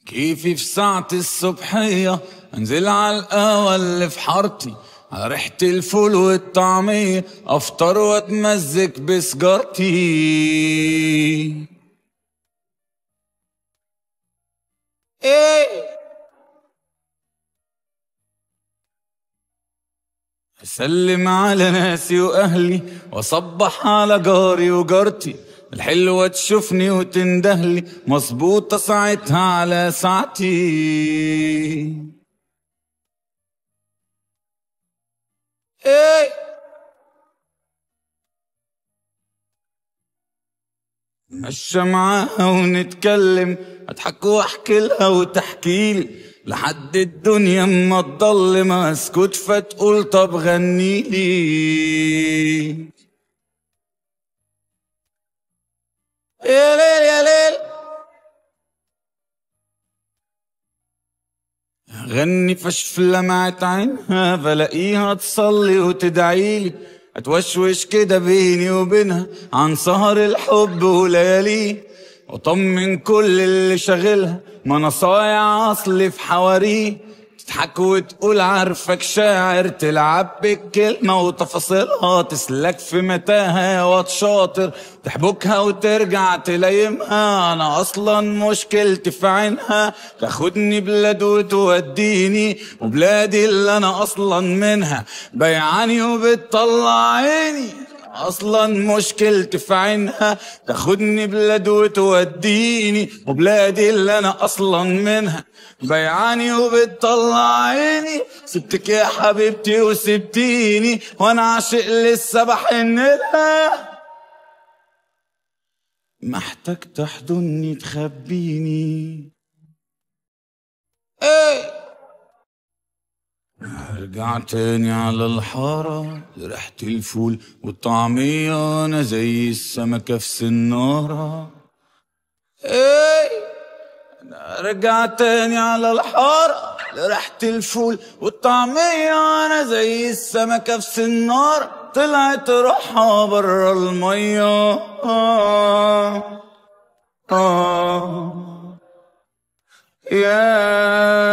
كيفي في ساعة الصبحية انزل على القهوة اللي في حارتي، على ريحة الفول والطعمية افطر واتمزج بسجارتي. ايه اسلم على ناسي واهلي واصبح على جاري وجارتي، الحلوة تشوفني وتندهلي مظبوطة ساعتها على ساعتي. ايه نتمشى معاها ونتكلم، اضحك واحكي لها وتحكيلي لحد الدنيا اما تضلم، اسكت فتقول طب غنيلي. يا ليل يا ليل غني فشف لمعت عينها، بلاقيها تصلي وتدعيلي، اتوشوش كده بيني وبينها عن سهر الحب ولياليه، وطمن كل اللي شاغلها ما انا صايع اصلي في حواريه، تضحك وتقول عارفك شاعر، تلعب بالكلمة وتفاصيلها، تسلك في متاهة يا واد شاطر، تحبكها وترجع تلايمها، انا اصلا مشكلتي في عينها، تاخدني بلاد وتوديني وبلادي اللي انا اصلا منها بيعاني وبتطلع عيني، اصلا مشكلتي في عينها، تاخدني بلاد وتوديني وبلادي اللي انا اصلا منها بيعاني وبتطلع عيني، سبتك يا حبيبتي وسبتيني وانا عاشق لسه بحن لها، محتاج تحضني تخبيني. ايه ارجع تاني على الحارة لريحة الفول والطعمية، انا زي السمكة في سنارة. ايه ارجع تاني على الحارة لريحة الفول والطعمية، انا زي السمكة في سنارة، طلعت روحها برا المية. يا